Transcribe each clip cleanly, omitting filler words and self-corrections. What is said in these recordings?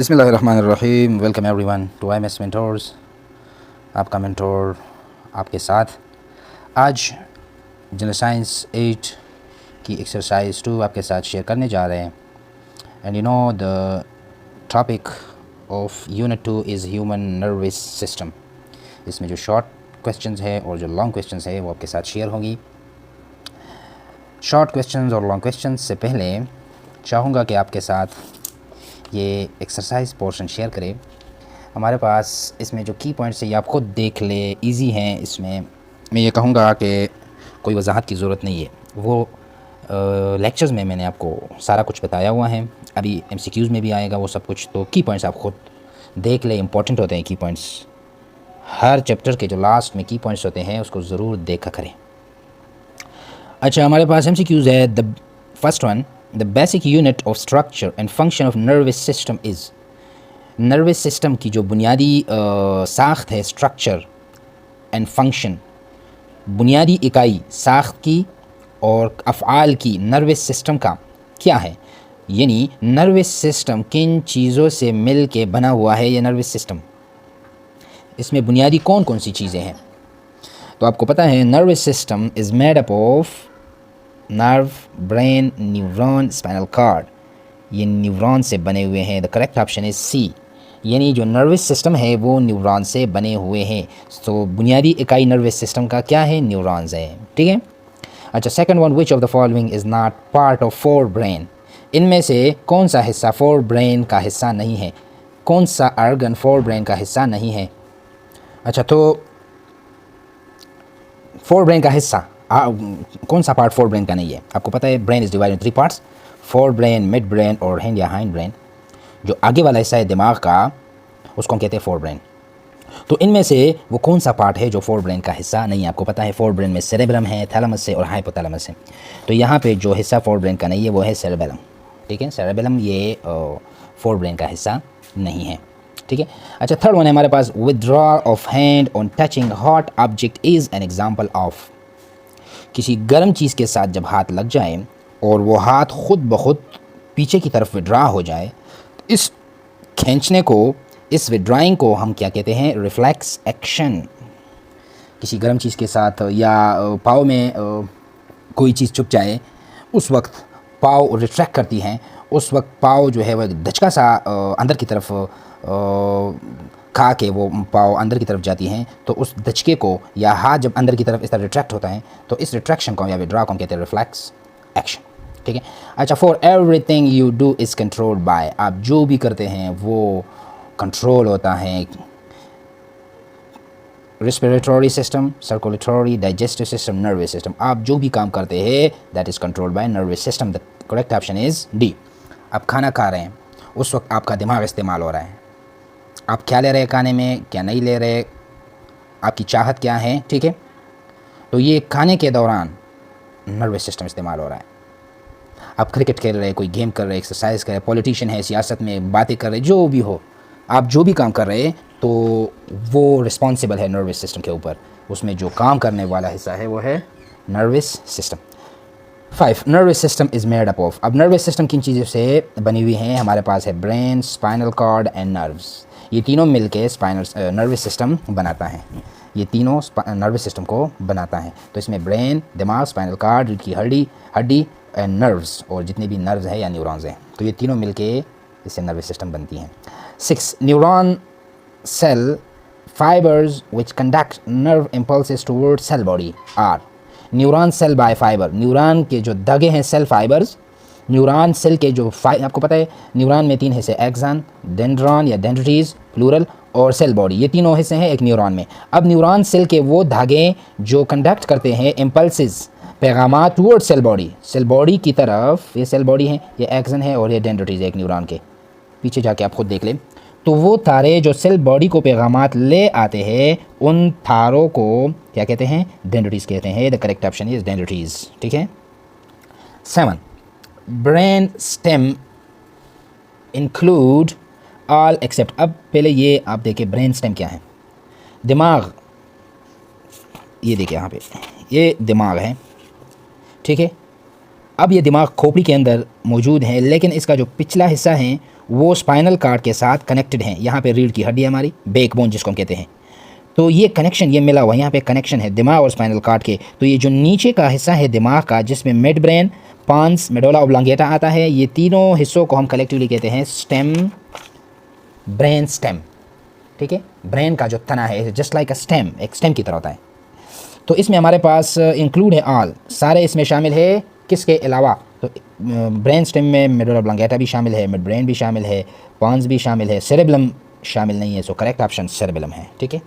बिस्मिल्लाहिर्रहमानिर्रहीम। Welcome everyone to IMS mentors. आपका mentor आपके साथ। आज जनरल साइंस 8 की एक्सरसाइज 2 आपके साथ शेयर करने जा रहे हैं। And you know the topic of unit 2 is human nervous system. इसमें जो शॉर्ट क्वेश्चंस है और जो लॉन्ग क्वेश्चंस है वो आपके साथ शेयर होंगी। शॉर्ट क्वेश्चंस और लॉन्ग क्वेश्चंस से पहले चाहूँगा कि आपके साथ ये एक्सरसाइज पोर्शन शेयर करें। हमारे पास इसमें जो की पॉइंट्स है ये आप खुद देख ले, इजी हैं। इसमें मैं ये कहूँगा कि कोई वजाहत की ज़रूरत नहीं है। वो लेक्चर्स में मैंने आपको सारा कुछ बताया हुआ है, अभी MCQs में भी आएगा वो सब कुछ। तो की पॉइंट्स आप खुद देख ले, इंपॉर्टेंट होते हैं की पॉइंट्स। हर चैप्टर के जो लास्ट में की पॉइंट्स होते हैं उसको ज़रूर देखा करें। अच्छा, हमारे पास MCQs है। The first one, the basic unit of structure and function of nervous system is. Nervous system की जो बुनियादी साख्त है, स्ट्रक्चर एंड फंक्शन, बुनियादी इकाई साख्त की और अफ़आल की नर्वस सिस्टम का क्या है, यानी नर्वस सिस्टम किन चीज़ों से मिल के बना हुआ है। ये नर्वस सिस्टम, इसमें बुनियादी कौन कौन सी चीज़ें हैं। तो आपको पता है nervous system is made up of nerve, brain, neuron, spinal cord. ये न्यूरॉन से बने हुए हैं। The correct option is C, यानी जो नर्वस सिस्टम है वो न्यूरॉन से बने हुए हैं। तो बुनियादी इकाई नर्वस सिस्टम का क्या है, न्यूरॉन्स है। ठीक है। अच्छा, second one, which of the following is not part of fore brain. इनमें से कौन सा हिस्सा फोर ब्रेन का हिस्सा नहीं है, कौन सा ऑर्गन फोर ब्रेन का हिस्सा नहीं है। अच्छा, तो फोर ब्रेन का हिस्सा कौन सा पार्ट फोर ब्रेन का नहीं है। आपको पता है brain is divided in 3 parts, fore brain, mid brain और हैंड या हाइंड ब्रेन। जो आगे वाला हिस्सा है दिमाग का उसको हम कहते हैं फोर ब्रेन। तो इनमें से वो कौन सा पार्ट है जो फोर ब्रेन का हिस्सा नहीं है। आपको पता है फोर ब्रेन में सेरेब्रम है, थैलेमस है और हाइपोथैलेमस है। तो यहाँ पे जो हिस्सा फोर ब्रेन का नहीं है वो है सेरेबेलम। ठीक है, सेरेबेलम ये फोर ब्रेन का हिस्सा नहीं है। ठीक है। अच्छा, थर्ड वन है हमारे पास, withdrawal of hand on touching hot object is an example of. किसी गर्म चीज़ के साथ जब हाथ लग जाए और वो हाथ खुद ब खुद पीछे की तरफ विड्रा हो जाए, इस खींचने को, इस विड्राइंग को हम क्या कहते हैं, रिफ्लेक्स एक्शन। किसी गर्म चीज़ के साथ या पाँव में कोई चीज़ चुप जाए, उस वक्त पाँव रिट्रैक्ट करती हैं, उस वक्त पाँव जो है वह धचका सा अंदर की तरफ खा के वो पाँव अंदर की तरफ जाती हैं। तो उस धचके को या हाथ जब अंदर की तरफ इस तरह रिट्रैक्ट होता है तो इस रिट्रैक्शन को या विड्रा को हम कहते हैं रिफ्लेक्स एक्शन। ठीक है। अच्छा, for everything you do is controlled by. आप जो भी करते हैं वो कंट्रोल होता है। Respiratory system, circulatory, digestive system, nervous system. आप जो भी काम करते हैं that is controlled by nervous system. The correct option is D। आप खाना खा रहे हैं, उस वक्त आपका दिमाग इस्तेमाल हो रहा है। आप क्या ले रहे हैं खाने में, क्या नहीं ले रहे, आपकी चाहत क्या है। ठीक है। तो ये खाने के दौरान नर्वस सिस्टम इस्तेमाल हो रहा है। आप क्रिकेट खेल रहे हैं, कोई गेम कर रहे हैं, एक्सरसाइज कर रहे हैं, पॉलिटिशियन है, सियासत में बातें कर रहे हैं, जो भी हो, आप जो भी काम कर रहे हैं तो वो रिस्पॉन्सिबल है नर्वस सिस्टम के ऊपर। उसमें जो काम करने वाला हिस्सा है वो है nervous system. 5, nervous system is made up of. अब नर्वस सिस्टम किन चीज़ों से बनी हुई हैं। हमारे पास है brain, spinal cord and nerves. ये तीनों मिलके नर्वस सिस्टम बनाता है। ये तीनों नर्वस सिस्टम को बनाता है। तो इसमें ब्रेन, दिमाग, स्पाइनल कॉर्ड, रीढ़ की हड्डी एंड नर्व्स, और जितने भी नर्व्स हैं या न्यूरॉन्स हैं, तो ये तीनों मिलके इससे नर्वस सिस्टम बनती हैं। 6, neuron cell fibres which conduct nerve impulses toward cell body are. Neuron cell by fibre, neuron के जो धागे हैं सेल फाइबर्स, न्यूरॉन सेल के जो आपको पता है न्यूरॉन में 3 हिस्से, एक्सन, डेंड्रॉन या डेंड्रिटीज़ प्लूरल और सेल बॉडी, ये तीनों हिस्से हैं एक न्यूरॉन में। अब न्यूरॉन सेल के वो धागे जो कंडक्ट करते हैं इम्पल्सेस, पैगामात toward cell body, cell body की तरफ, ये सेल बॉडी है, ये एक्सन है और ये डेंड्रिटीज़ है एक न्यूरॉन के पीछे जाके आप खुद देख लें। तो वो तारे जो सेल बॉडी को पैगामात ले आते हैं उन तारों को क्या कहते हैं, डेंड्रिटीज़ कहते हैं। The correct option is dendrites. ठीक है। 7, brain stem include all except. अब पहले ये आप देखिए ब्रेन स्टेम क्या है। दिमाग, ये देखिए यहाँ पे ये दिमाग है। ठीक है। अब ये दिमाग खोपड़ी के अंदर मौजूद है, लेकिन इसका जो पिछला हिस्सा है वो स्पाइनल कार्ड के साथ कनेक्टेड हैं। यहाँ पे रीढ़ की हड्डी है हमारी, बैकबोन जिसको हम कहते हैं। तो ये कनेक्शन ये मिला हुआ, यहाँ पे कनेक्शन है दिमाग और स्पाइनल कार्ड के। तो ये जो नीचे का हिस्सा है दिमाग का, जिसमें मिड ब्रेन, पांस, मेडुला ऑब्लांगेटा आता है, ये तीनों हिस्सों को हम कलेक्टिवली कहते हैं स्टेम, ब्रेन स्टेम। ठीक है, ब्रेन का जो तना है जस्ट लाइक अ स्टेम, एक स्टेम की तरह होता है। तो इसमें हमारे पास इंक्लूड है ऑल, सारे इसमें शामिल है। किसके अलावा? तो ब्रेन स्टेम में मेडुला ऑब्लांगेटा भी शामिल है, मिड ब्रेन भी शामिल है, पांस भी शामिल है, सेरेबेलम शामिल नहीं है। सो करेक्ट ऑप्शन सेरेबेलम है। ठीक है,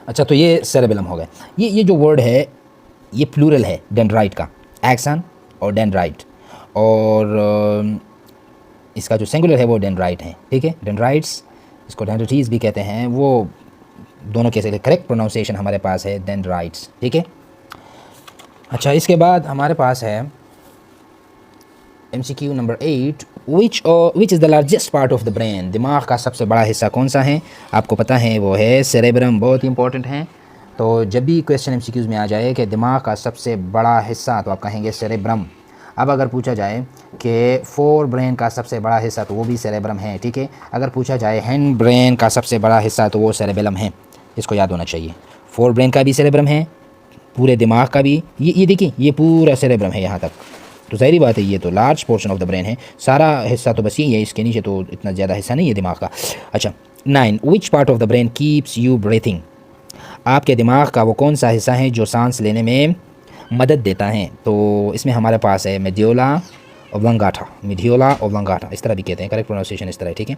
अच्छा, तो ये सेरेबेलम हो गया। ये जो वर्ड है ये प्लूरल है डेंड्राइट का, एक्सन और डेंड्राइट, और इसका जो सिंगुलर है वो डेंड्राइट है। ठीक है, डेंड्राइट्स, इसको डेंड्राइट्स भी कहते हैं। वो दोनों के लिए करेक्ट प्रोनाउंसिएशन हमारे पास है डेंड्राइट्स। ठीक है, अच्छा, इसके बाद हमारे पास है MCQ number 8, which is the largest part of the brain. दिमाग का सबसे बड़ा हिस्सा कौन सा है? आपको पता है वो है सेरेब्रम। बहुत इंपॉर्टेंट है। तो जब भी क्वेश्चन MCQs में आ जाए कि दिमाग का सबसे बड़ा हिस्सा, तो आप कहेंगे सेरेब्रम। अब अगर पूछा जाए कि फोर ब्रेन का सबसे बड़ा हिस्सा, तो वो भी सेरेब्रम है। ठीक है, अगर पूछा जाए हैंड ब्रेन का सबसे बड़ा हिस्सा, तो वो सेरेबेलम है। इसको याद होना चाहिए। फोर ब्रेन का भी सेरेब्रम है, पूरे दिमाग का भी। ये देखिए, ये पूरा सेरेब्रम है यहाँ तक। तो ज़ाहिर बात है ये तो large portion of the brain है। सारा हिस्सा तो बस यही है, इसके नीचे तो इतना ज़्यादा हिस्सा नहीं है दिमाग का। अच्छा, 9, विच part of the brain keeps you breathing. आपके दिमाग का वो कौन सा हिस्सा है जो सांस लेने में मदद देता है? तो इसमें हमारे पास है मेड्यूला ऑब्लांगाटा, मेड्यूला ऑब्लांगाटा, इस तरह भी कहते हैं। करेक्ट प्रोनाउंसिएशन इस तरह है। ठीक है,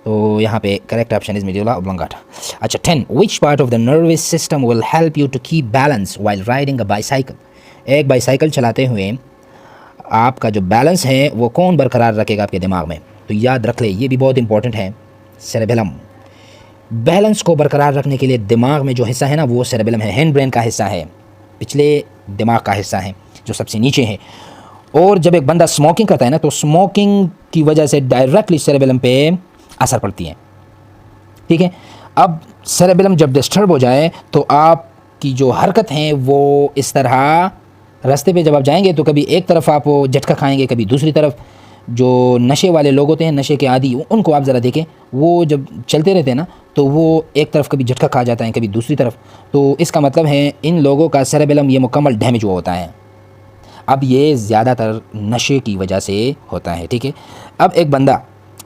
तो यहाँ पे correct option is medulla oblongata. अच्छा, 10, which part of the nervous system will help you to keep balance while riding a bicycle. एक बाईसाइकिल चलाते हुए आपका जो बैलेंस है वो कौन बरकरार रखेगा आपके दिमाग में? तो याद रख ले, ये भी बहुत इंपॉर्टेंट है, सेरेबेलम। बैलेंस को बरकरार रखने के लिए दिमाग में जो हिस्सा है ना, वो सेरेबेलम है, हैंड ब्रेन का हिस्सा है, पिछले दिमाग का हिस्सा है जो सबसे नीचे है। और जब एक बंदा स्मोकिंग करता है ना, तो स्मोकिंग की वजह से डायरेक्टली सेरेबेलम पे असर पड़ती है। ठीक है, अब सेरेबेलम जब डिस्टर्ब हो जाए तो आपकी जो हरकत है वो इस तरह, रास्ते पे जब आप जाएंगे तो कभी एक तरफ आप झटका खाएंगे, कभी दूसरी तरफ। जो नशे वाले लोग होते हैं, नशे के आदी, उनको आप ज़रा देखें, वो जब चलते रहते हैं ना, तो वो एक तरफ कभी झटका खा जाता है, कभी दूसरी तरफ। तो इसका मतलब है इन लोगों का सेरेबेलम ये मुकम्मल डैमेज हुआ होता है। अब ये ज़्यादातर नशे की वजह से होता है। ठीक है, अब एक बंदा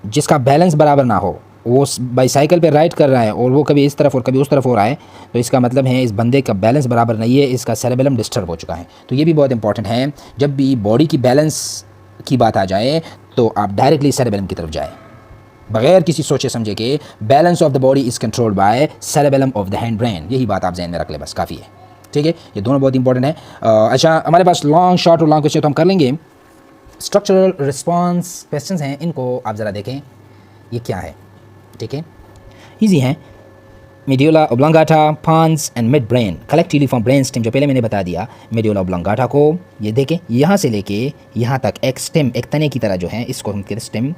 जिसका बैलेंस बराबर ना हो, वो बाईसाइकिल पे राइड कर रहा है और वो कभी इस तरफ और कभी उस तरफ हो रहा है, तो इसका मतलब है इस बंदे का बैलेंस बराबर नहीं है, इसका सेरेबेलम डिस्टर्ब हो चुका है। तो ये भी बहुत इंपॉर्टेंट है। जब भी बॉडी की बैलेंस की बात आ जाए तो आप डायरेक्टली सेरेबेलम की तरफ जाए, बगैर किसी सोचे समझे के। Balance of the body is controlled by cerebellum of the hind brain. यही बात आप जहन में रख ले, बस काफ़ी है। ठीक है, ये दोनों बहुत इंपॉर्टेंट है। अच्छा, हमारे पास लॉन्ग शॉर्ट और लॉन्ग क्वेश्चन तो हम कर लेंगे। स्ट्रक्चरल रिस्पॉन्स क्वेश्चन हैं, इनको आप ज़रा देखें ये क्या है। ठीक है, ईजी है। Medulla oblongata, pons and mid brain collectively form brain stem, जो पहले मैंने बता दिया। मेड्यूला ऑब्लांगाटा को ये देखें, यहाँ से लेके यहाँ तक एक स्टेम, एक तने की तरह जो है, इसको हम कहते हैं स्टेम,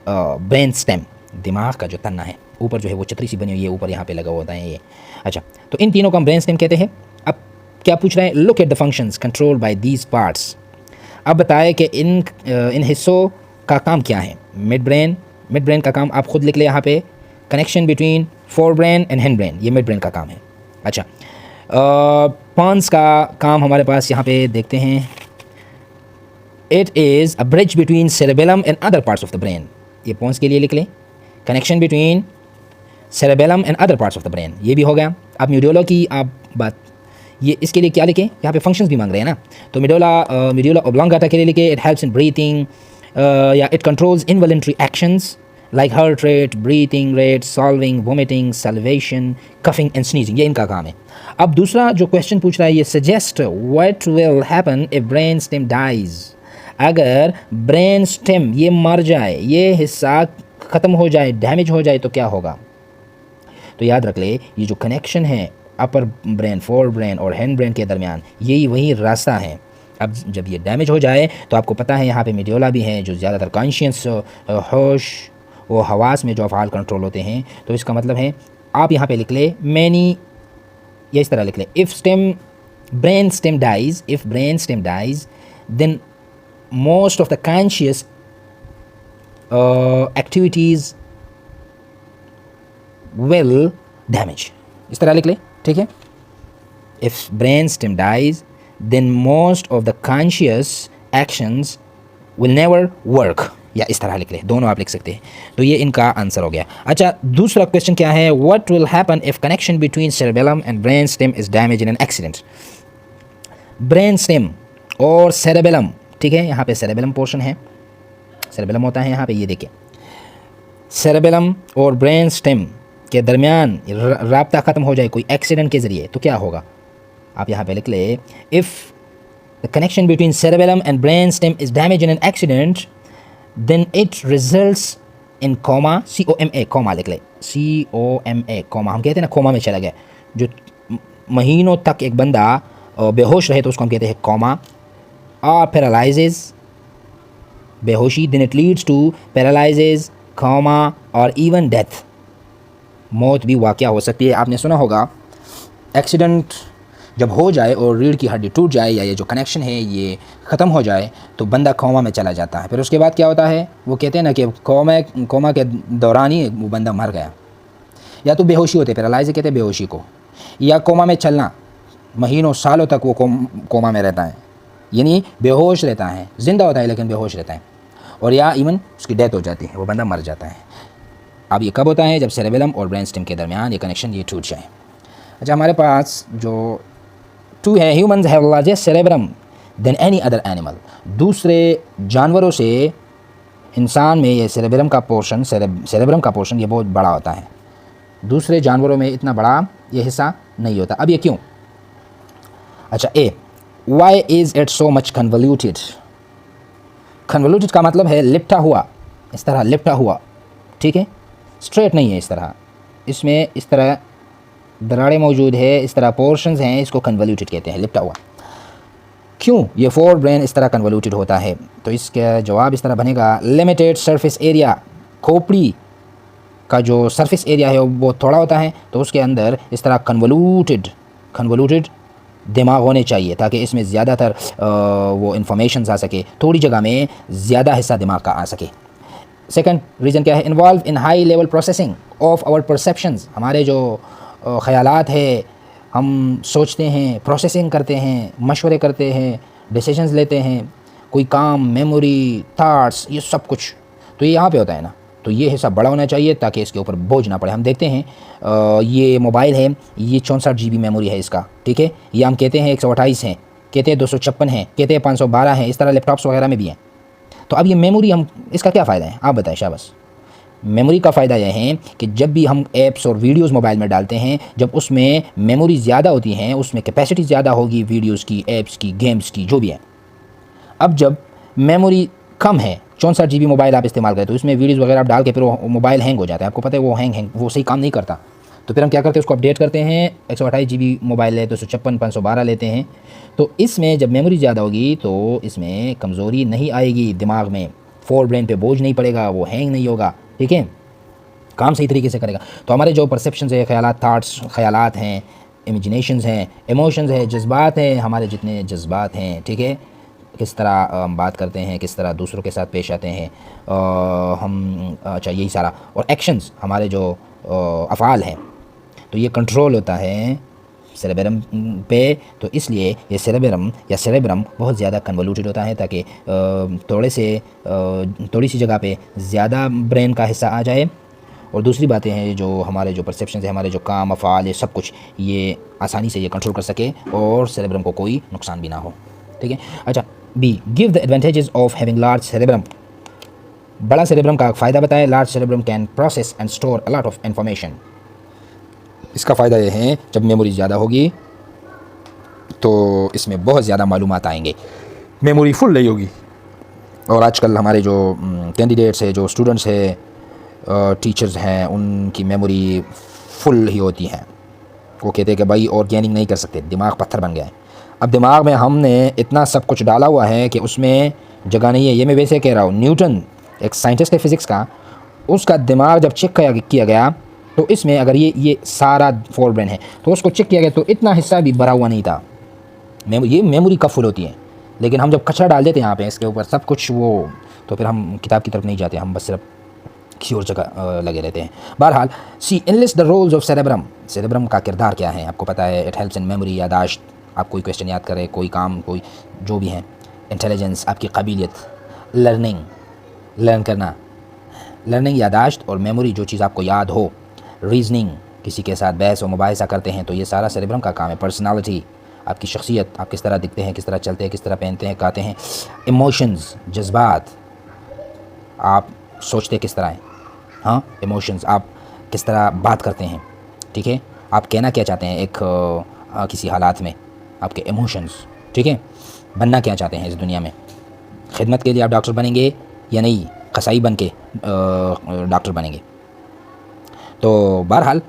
ब्रेन स्टेम, दिमाग का जो तना है। ऊपर जो है वो छतरी सी बनी हुई है, ऊपर यहाँ पे लगा होता है ये। अच्छा, तो इन तीनों को हम ब्रेन स्टेम कहते हैं। अब क्या पूछ रहे हैं? Look at the functions controlled by these parts. अब बताए कि इन हिस्सों का काम क्या है। मिड ब्रेन का काम आप खुद लिख ले यहाँ पे, connection between fore brain and hind brain, ये मिड ब्रेन का काम है। अच्छा, पांस का काम हमारे पास यहाँ पे देखते हैं, it is a bridge between cerebellum and other parts of the brain. ये पांस के लिए लिख लें, connection between cerebellum and other parts of the brain, ये भी हो गया। अब मेडुला की आप बात, ये इसके लिए क्या लिखें? यहाँ पे फंक्शंस भी मांग रहे हैं ना, तो मेडुला ऑब्लांगाटा के लिए लिखे, इट हेल्प्स इन ब्रीथिंग, या it controls involuntary actions like heart rate, breathing rate, solving, vomiting, salvation, coughing and sneezing, ये इनका काम है। अब दूसरा जो क्वेश्चन पूछ रहा है, ये suggest what will happen if brain stem dies. अगर ब्रेन स्टेम ये मर जाए, ये हिस्सा ख़त्म हो जाए, डैमेज हो जाए, तो क्या होगा? तो याद रख ले, ये जो कनेक्शन है अपर ब्रेन, फोर ब्रेन और हैंड ब्रेन के दरमियान, यही वही रास्ता है। अब जब ये डैमेज हो जाए तो आपको पता है यहाँ पे मेड्यूला भी है, जो ज़्यादातर कॉन्शियस, होश वो हवास में जो अफ़आल कंट्रोल होते हैं। तो इसका मतलब है आप यहाँ पे लिख ले मैनी, या इस तरह लिख ले, if brain stem dies then most of the conscious activities will damage, इस तरह लिख ले, ठीक है। If brain stem dies then most of the conscious actions will never work, या इस तरह लिख ले, दोनों आप लिख सकते हैं। तो ये इनका आंसर हो गया। अच्छा, दूसरा क्वेश्चन क्या है, what will happen if connection between cerebellum and brain stem is damage in an accident. Brain stem और सेरेबेलम, ठीक है, यहाँ पे सेरेबेलम पोर्शन है, सेरेबेलम होता है यहाँ पे, ये देखिए, सेरेबेलम और ब्रेन स्टेम के दरमियान राब्ता ख़त्म हो जाए कोई एक्सीडेंट के ज़रिए, तो क्या होगा, आप यहाँ पे लिख ले, if the connection between cerebellum and brain stem is damage in an accident then it results in coma, COMA, coma लिख ले, COMA, कोमा। हम कहते हैं ना कोमा में चला गया, जो महीनों तक एक बंदा बेहोश रहे तो उसको हम कहते हैं कोमा, और पैरालाइजेज, बेहोशी, then it leads to paralysis, coma और इवन डेथ, मौत भी वाक़या हो सकती है। आपने सुना होगा एक्सीडेंट जब हो जाए और रीढ़ की हड्डी टूट जाए या ये जो कनेक्शन है ये ख़त्म हो जाए तो बंदा कोमा में चला जाता है। फिर उसके बाद क्या होता है, वो कहते हैं ना कि कोमा के दौरान ही वो बंदा मर गया, या तो बेहोशी होते, पैरालाइज कहते हैं बेहोशी को, या कोमा में चलना, महीनों सालों तक वो कोमा में रहता है, यानी बेहोश रहता है, ज़िंदा होता है लेकिन बेहोश रहता है, और या इवन उसकी डेथ हो जाती है, वो बंदा मर जाता है। अब ये कब होता है, जब सेरेबेलम और ब्रेन स्टेम के दरमियान ये कनेक्शन ये टूट जाए। अच्छा, हमारे पास जो 2 है, humans have largest cerebrum than any other animal. दूसरे जानवरों से इंसान में ये सेरेब्रम का पोर्शन ये बहुत बड़ा होता है, दूसरे जानवरों में इतना बड़ा ये हिस्सा नहीं होता। अब ये क्यों? अच्छा, uh, why is it so much convoluted. Convoluted का मतलब है लिपटा हुआ, इस तरह लिपटा हुआ, ठीक है, स्ट्रेट नहीं है इस तरह, इसमें इस तरह दरारें मौजूद है, इस तरह पोर्शंस हैं, इसको कन्वल्यूटेड कहते हैं, लिपटा हुआ। क्यों ये फोर ब्रेन इस तरह कन्वल्यूटेड होता है? तो इसका जवाब इस तरह बनेगा, लिमिटेड सरफेस एरिया, खोपड़ी का जो सरफेस एरिया है वो थोड़ा होता है, तो उसके अंदर इस तरह कन्वल्यूटेड दिमाग होने चाहिए ताकि इसमें ज़्यादातर वो इन्फॉर्मेशन आ सके, थोड़ी जगह में ज़्यादा हिस्सा दिमाग का आ सके। सेकंड रीज़न क्या है, involve in high level processing of our perceptions. हमारे जो ख़यालात है, हम सोचते हैं, प्रोसेसिंग करते हैं, मशवरे करते हैं, डिसीजंस लेते हैं, कोई काम, मेमोरी, थाट्स, ये सब कुछ तो ये यहाँ पे होता है ना, तो ये हिस्सा बड़ा होना चाहिए ताकि इसके ऊपर बोझ ना पड़े। हम देखते हैं ये मोबाइल है, ये 64 GB मेमोरी है इसका, ठीक है, ये हम कहते हैं 128 हैं, कहते हैं 256 हैं, कहते हैं 512 हैं, इस तरह लैपटॉप्स वगैरह में भी हैं। तो अब ये मेमोरी, हम इसका क्या फ़ायदा है, आप बताएं शाबाश। मेमोरी का फ़ायदा यह है कि जब भी हम ऐप्स और वीडियोस मोबाइल में डालते हैं, जब उसमें मेमोरी ज़्यादा होती हैं, उसमें कैपेसिटी ज़्यादा होगी वीडियोस की, ऐप्स की, गेम्स की, जो भी है। अब जब मेमोरी कम है, 64 GB मोबाइल आप इस्तेमाल करें, तो इसमें वीडियोस वगैरह आप डाल के फिर वो मोबाइल हैंग हो जाता है, आपको पता है वो हैंग वो सही काम नहीं करता। तो फिर हम क्या करते हैं, उसको अपडेट करते हैं, 128 GB मोबाइल है तो 256, 512 लेते हैं। तो इसमें जब मेमोरी ज़्यादा होगी तो इसमें कमज़ोरी नहीं आएगी, दिमाग में फोर ब्रेन पे बोझ नहीं पड़ेगा, वो हैंग नहीं होगा, ठीक है, काम सही तरीके से करेगा। तो हमारे जो परसेप्शंस है, ख्यालात, थाट्स, ख्यालात हैं, इमेजिनेशंस हैं, इमोशंस हैं, जज्बात हैं, हमारे जितने जज्बात हैं, ठीक है, किस तरह हम बात करते हैं, किस तरह दूसरों के साथ पेश आते हैं, हम, अच्छा, यही सारा, और एक्शंस, हमारे जो अफ़ाल हैं, तो ये कंट्रोल होता है सेरेब्रम पे। तो इसलिए ये सेरेब्रम बहुत ज़्यादा कन्वल्यूटेड होता है ताकि थोड़ी सी जगह पे ज़्यादा ब्रेन का हिस्सा आ जाए, और दूसरी बातें हैं जो हमारे जो परसेप्शन है, हमारे जो काम, अफ़ाल, ये सब कुछ ये आसानी से ये कंट्रोल कर सके और सेरेब्रम को कोई नुकसान भी ना हो, ठीक है। अच्छा, B, give the advantages of having large cerebrum. बड़ा सेरेब्रम का फ़ायदा बताए। Large cerebrum can process and store a lot of information. इसका फ़ायदा ये है जब मेमोरी ज़्यादा होगी तो इसमें बहुत ज़्यादा मालूमात आएंगे, मेमोरी फुल नहीं होगी। और आजकल हमारे जो कैंडिडेट्स है, जो स्टूडेंट्स है, टीचर्स हैं, उनकी मेमोरी फुल ही होती हैं। वो कहते हैं कि भाई और गेनिंग नहीं कर सकते, दिमाग पत्थर बन गया है। अब दिमाग में हमने इतना सब कुछ डाला हुआ है कि उसमें जगह नहीं है। ये मैं वैसे कह रहा हूँ, न्यूटन एक साइंटिस्ट है फिज़िक्स का, उसका दिमाग जब चेक किया गया तो इसमें अगर ये सारा फोर ब्रेन है तो उसको चेक किया गया तो इतना हिस्सा भी भरा हुआ नहीं था। ये मेमोरी कब फुल होती है, लेकिन हम जब कचरा डाल देते हैं यहाँ पे इसके ऊपर सब कुछ, वो तो फिर हम किताब की तरफ नहीं जाते, हम बस सिर्फ किसी और जगह लगे रहते हैं। बहरहाल C enlist the roles of cerebrum, cerebrum का किरदार क्या है आपको पता है। इट हेल्प्स इन मेमोरी, यादाश्त, आप कोई क्वेश्चन याद करें, कोई काम, कोई जो भी है, इंटेलिजेंस, आपकी काबिलियत, लर्निंग, लर्न करना, लर्निंग, यादाश्त और मेमोरी, जो चीज़ आपको याद हो, रीजनिंग, किसी के साथ बहस और मुबाहिसा करते हैं तो ये सारा सेरेब्रम का काम है। पर्सनालिटी, आपकी शख्सियत, आप किस तरह दिखते हैं, किस तरह चलते हैं, किस तरह पहनते हैं, खाते हैं। इमोशंस, जज्बात, आप सोचते किस तरह हैं, हाँ, इमोशंस, आप किस तरह बात करते हैं, ठीक है, आप कहना क्या चाहते हैं एक किसी हालात में, आपके इमोशंस, ठीक है, बनना क्या चाहते हैं इस दुनिया में, खिदमत के लिए आप डॉक्टर बनेंगे या नहीं, कसाई बन के डॉक्टर बनेंगे। तो बहरहाल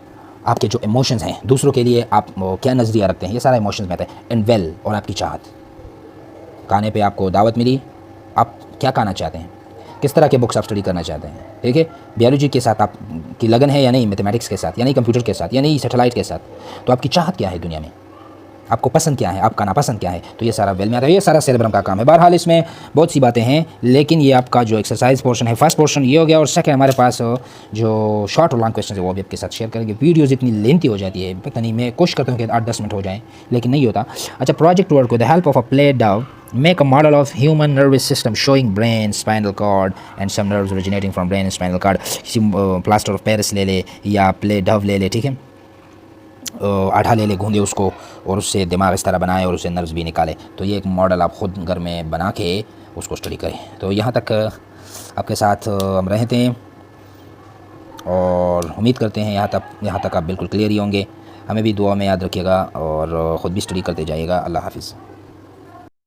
आपके जो इमोशंस हैं, दूसरों के लिए आप क्या नज़रिया रखते हैं, ये सारा इमोशंस में आता है। एंड वेल, और आपकी चाहत, खाने पे आपको दावत मिली, आप क्या खाना चाहते हैं, किस तरह के बुक्स आप स्टडी करना चाहते हैं, ठीक है, बायोलॉजी के साथ आपकी लगन है या नहीं, मैथमेटिक्स के साथ या नहीं, कंप्यूटर के साथ या नहीं, सैटेलाइट के साथ, तो आपकी चाहत क्या है दुनिया में, आपको पसंद क्या है, आपका नापसंद क्या है, तो ये सारा वेल में आता है, ये सारा सेरेब्रम का काम है। बहरहाल इसमें बहुत सी बातें हैं, लेकिन ये आपका जो एक्सरसाइज पोर्शन है, फर्स्ट पोर्शन ये हो गया, और सेकंड हमारे पास जो शॉर्ट और लॉन्ग क्वेश्चन है वो भी आपके साथ शेयर करेंगे। वीडियोज़ इतनी लेंथी हो जाती है, पता नहीं, मैं कोशिश करता हूँ कि 8-10 मिनट हो जाएँ, लेकिन नहीं होता। अच्छा, project work with the help of a play Dove make a model of human nervous system showing brain, spinal cord and some nerves originating from brain and spinal cord। किसी प्लास्टर ऑफ पेरिस ले ले या play Dove ले ले, ठीक है, आढ़ा ले ले, गूंदे उसको और उससे दिमाग इस तरह बनाए और उससे नर्व्स भी निकाले। तो ये एक मॉडल आप ख़ुद घर में बना के उसको स्टडी करें। तो यहाँ तक आपके साथ हम रहते हैं और उम्मीद करते हैं यहाँ तक आप बिल्कुल क्लियर ही होंगे। हमें भी दुआ में याद रखिएगा और ख़ुद भी स्टडी करते जाइएगा। अल्लाह हाफ़िज़।